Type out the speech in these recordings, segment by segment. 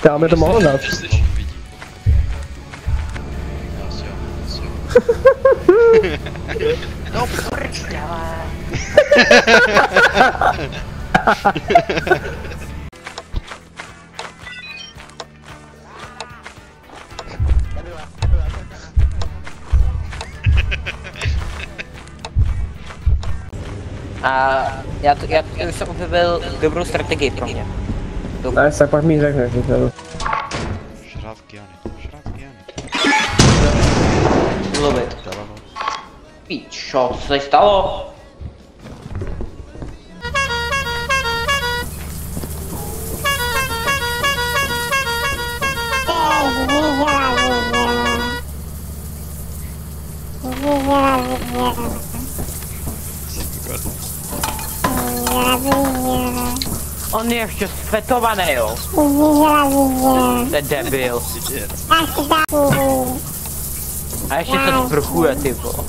Já mi to mohlo dát. No prdele. A já jsem objevil dobrou strategii pro mě. Ne, tak pak mi řekneš, že to. Šrát Kiany. Mluvit. Píčo, co se stalo? On je ještě svetovaný, jo? To je debil. A ještě se sprchuje, ty vole.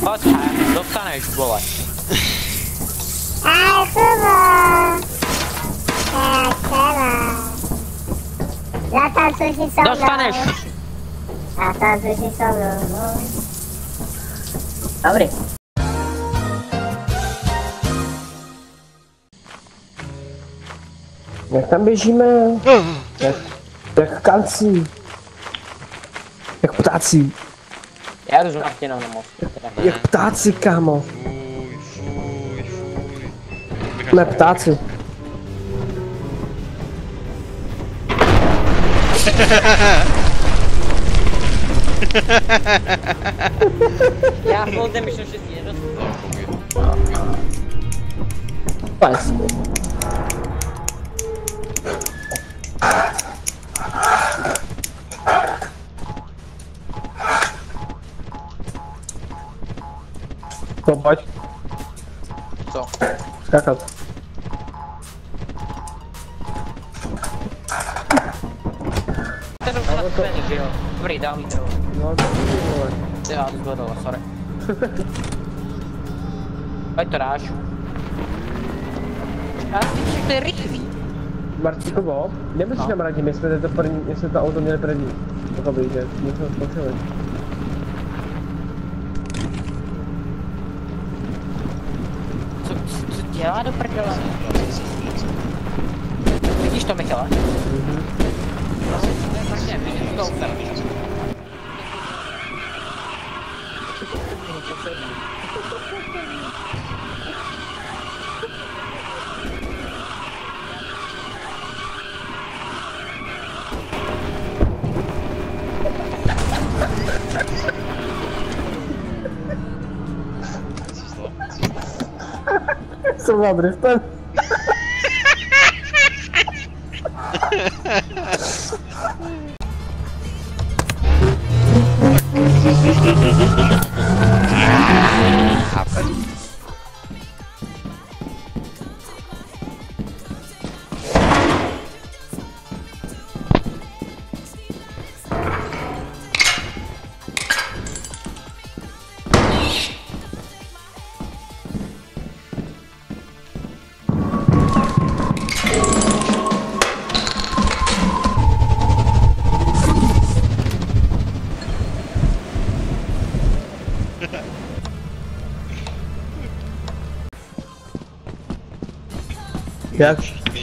Pojď, dostaneš, vole. Dostaneš! Dobrý. Jak tam běžíme? Jak kanci. Jak ptáci. Já jdu Martina na most. Jak ptáci, kámo. Fuj. Ne, ptáci. Já voltem myšlel, že si nedostanu. Vlastně. No, pojď. Co? Skákat. Ten už nastavený, že jo? Dobrý, dám jí to. No, to vole. Ty já to zvedala, sorry. Pojď to dáš. Já si myslím, že to je rychlý. Marcikovo, nemyslíš nám radím, jestli to auto měli první. Takový, že něco spočili. Co dělá do prdele? Vidíš to, Michale? Jsem vám driftem.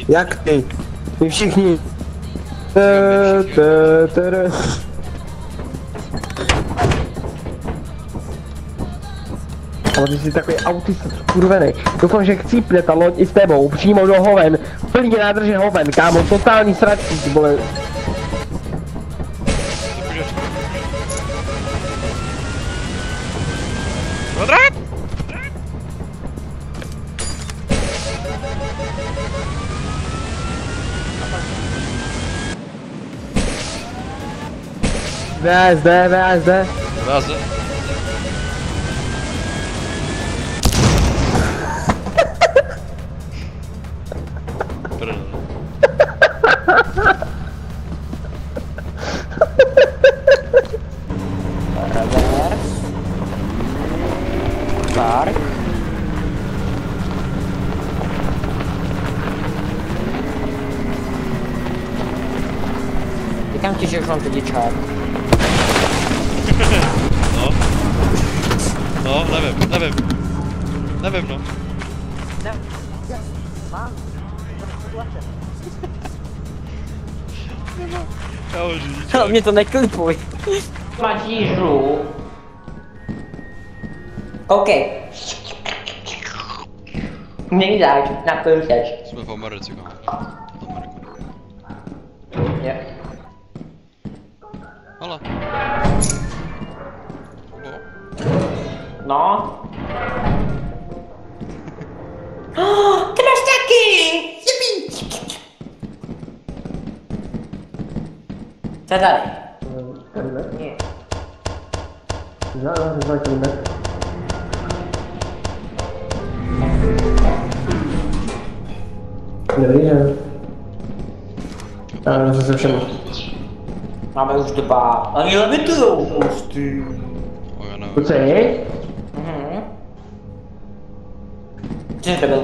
Jak ty? My všichni. Ale ty jsi takový autista skurvený. Doufám, že chcípne ta loď i s tebou, přímo do hoven. Plně nádrže hoven, kámo, totální sračky, ty vole. VSD. Říkám ti, že už mám řidičák. No. No, nevím. Nevím, no. Já ho řidičák. Ale mě to neklipuj. Matížu. OK. Nejdáš, na to jdeš. Jsme v Americe, kámo. Je. Hele. No. Ty máš taky! Co je tady? Nie. Dobrý den. Já zase všem. Máme už 2. Ale limitujou pusty. O, já nevím. Kucej? Ty jsi debil.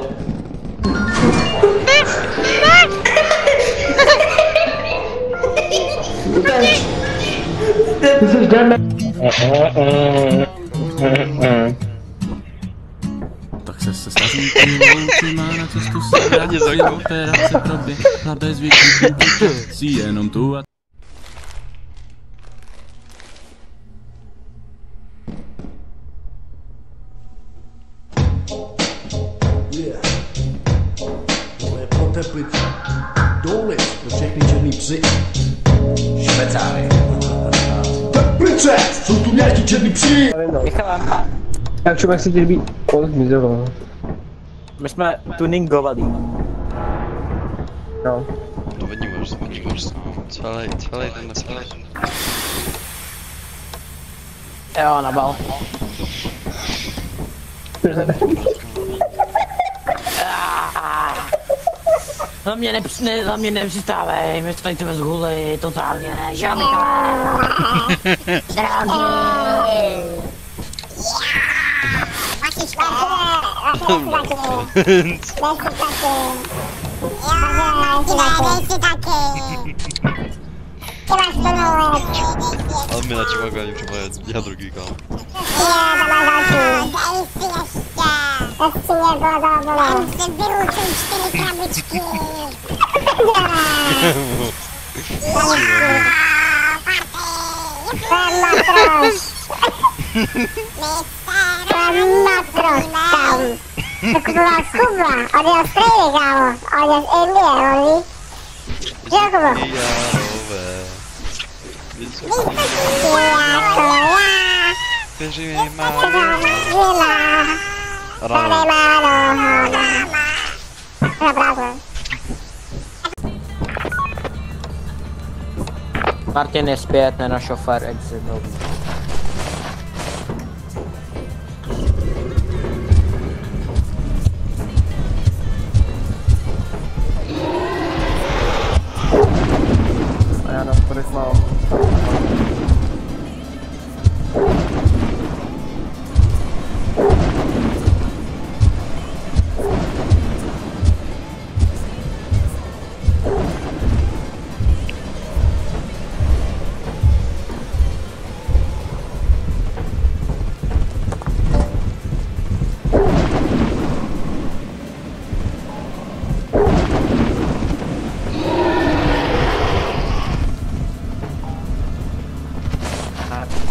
Ty jsi jdeme. Tak se snaží louky, má na cestu se vrátí, operace proběhla bez větších si jenom tu a To je pro Teplice. Doulis pro všechny černý psy. Švecáry. Teplice! Jsou tu nějaký černý psy! Michale, Jak člověk si ti líbí? Kolik zmizelo? my jsme tuningovali. No. To vidíš, no. Celý ten celý. Jo, nabal. Na mě nepřistávej, my jsme jdeme z guly, totálně, že Michale. Zdravím. Ale mi na čeho ani třeba já druhý, kámo. Tak byla Kuba, od jeho strejny, kámo, od jeho Indie, on ví? Že jo, Kubo? Járové. Věři mi má. Martin je zpět, ne na šofér, exit nový. A já na schodech mám.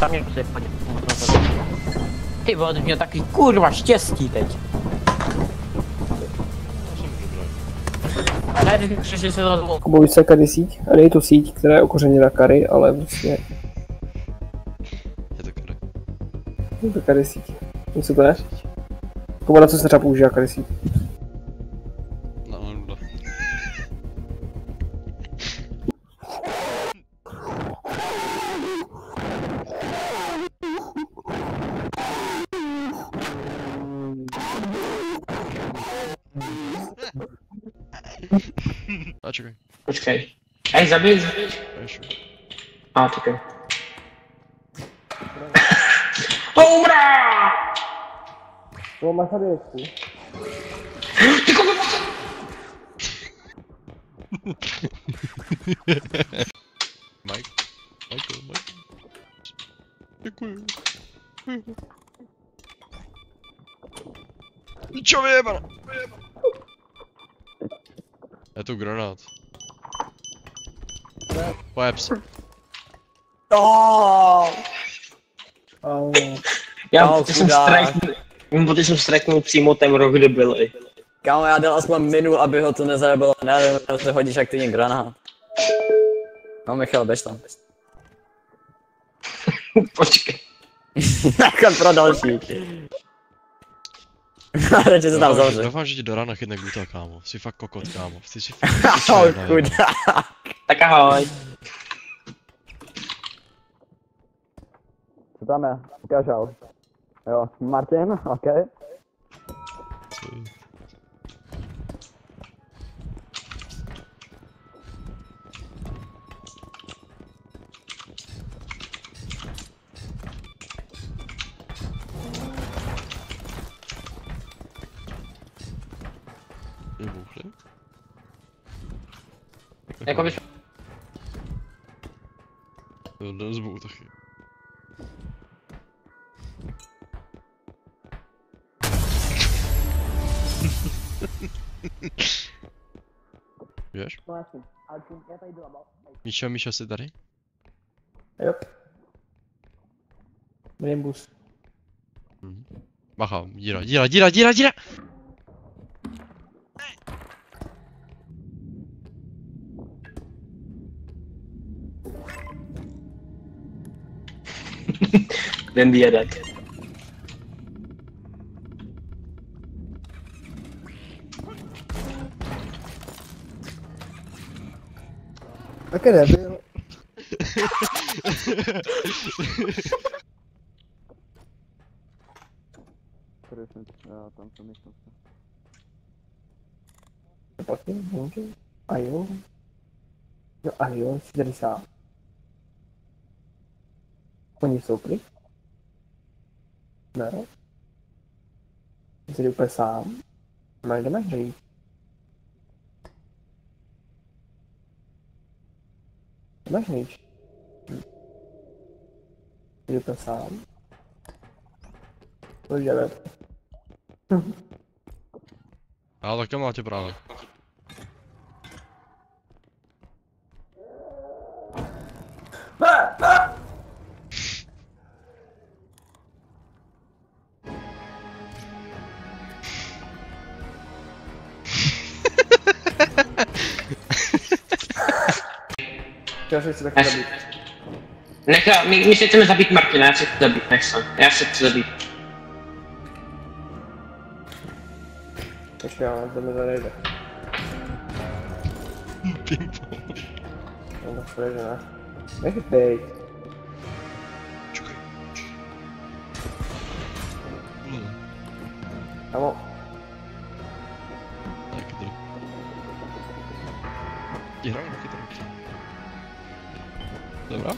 Tam mě musí podívat. Ty vole, ty měl taky kurva štěstí teď. Ne, ty že se rozvolil. Kubo, víš, co je Curry síť? A není to síť, která je okořeněna Curry, ale vlastně Je to kdy? je to Curry síť. Víš, co to je? Kubo, na co se třeba používá Curry síť? No, no. A čekaj. Počkej. Ej, zabij. Ještě. A, čekaj. Umrá! To má tady ještě. Mike? Děkuji. Čo vyjebana? Je tu granát. Webs. Já jsem streknul přímo ten roh, kde byli. Kámo, já dal aspoň minu, aby ho to nezabilo, nevím, že hodíš aktivní granát. No Michal, běž tam. Počkej. Takhle pro další. Radši se tam zavře. Doufám, že ti do rána chytne gluta, kámo. Jsi fakt kokot, kámo. Jsi fakt Ahoj, chudák. Tak ahoj. Co tam je? Ukáž ahoj. Jo, Martin, ok. Vybuchli? Jako bys... To zbou taky. Víš? Míša, jsi tady? Jo. Nimbus. Bacha, díra! Den vědek. Také nebyl. Tam jsem místnosti. A jo. Si tady sám. Oni jsou pryč? Ne. Jsi úplně sám. No jdeme hřít. Jdeme hřít. Jsi úplně sám. To jdeme. Ale tak to máte právě. Já se chci taky zabít. My si chceme zabít Martina, já se chci zabít, já se chci zabít. Počkej, ale to mi to nejde. Ping-pong. No to nejde, ne? Nech bejt. Čekaj. Kamo. Tak, tady. Ti hraju na kytaru. Dobrá?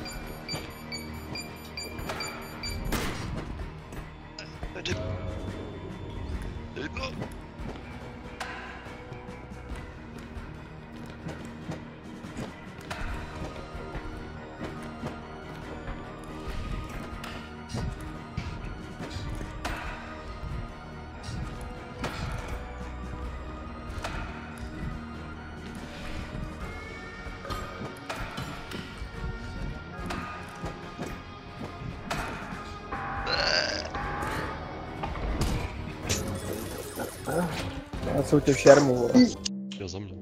Já jsou tě v šermu. Jo, za mě.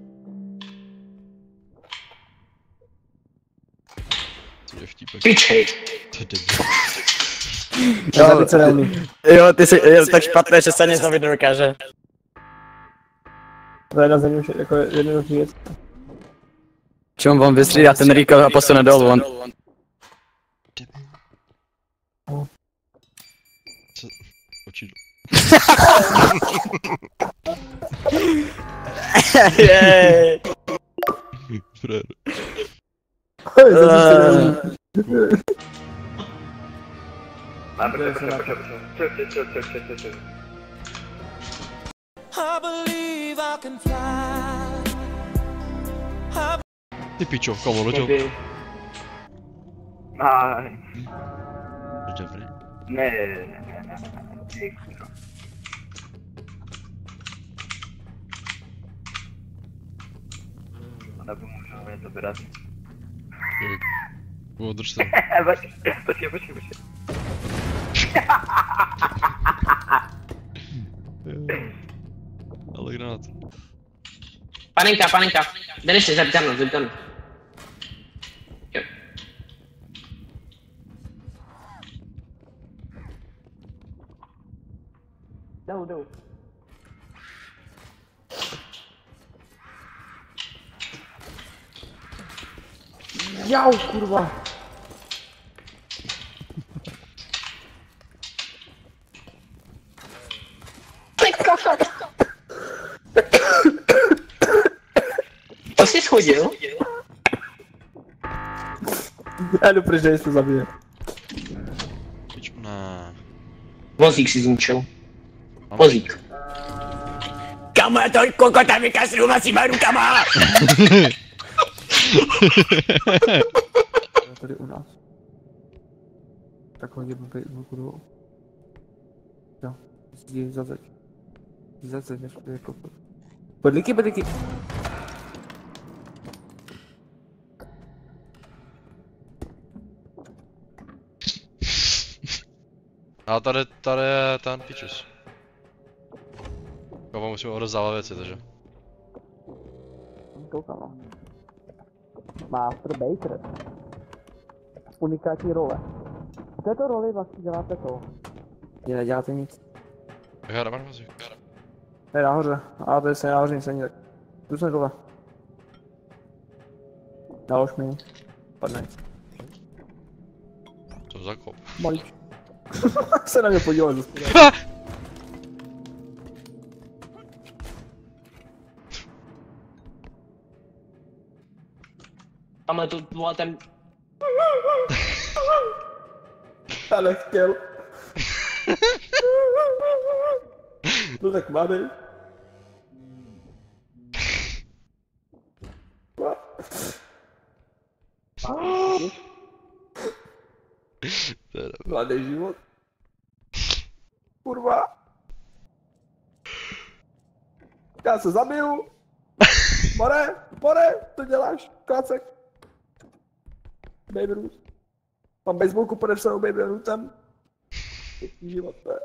Co je vtípek? Pičej. To je debil. Já zabít se neumí. Jo, ty jsi tak špatné, že se nic zabít nedokáže. To je na zemi už jako jednoduchý věc. Čemu on vystřídá ten Rico a posune dolů, on... Co? Očí. Jej. Frér. Ty pičo, komu letěl? dobrý. Ne. Nepomůžu, je to brát. Udrž to. Počkej. Ale granát. Panenka. Denise, zeptano. Jo. Jdou. Jau, kurva. To jsi schodil? Já jdu pryč, že se zabije. Ne. Vozík si zničil. Vozík. Kamo, já to kokota vykasnu vlastníma rukama! Tady u nás. Tak hodně blbý dolů. Jo, jdi za zeď. Než jako... Podlíky. A tady je ten pičus. Komu musíme odezdávat věci, takže. Koukám, no. Master Baker. Unikátní role. V této roli vlastně děláte to. Neděláte nic. Já jdeme na vozík. Je nahoře, ale to je se nahoře nic není tak. Tu jsem dole. Nalož mi. Padne. Co za kop? Malíč. Se na mě podíval ze spodu. Tamhle tu vole ten... Já nechtěl. No tak máme. Mladý život. Kurva. Já se zabiju. More, to děláš, Kácek. Baby Ruth. Mám baseballku podepsanou Baby Ruthem. Pěkný život, to je.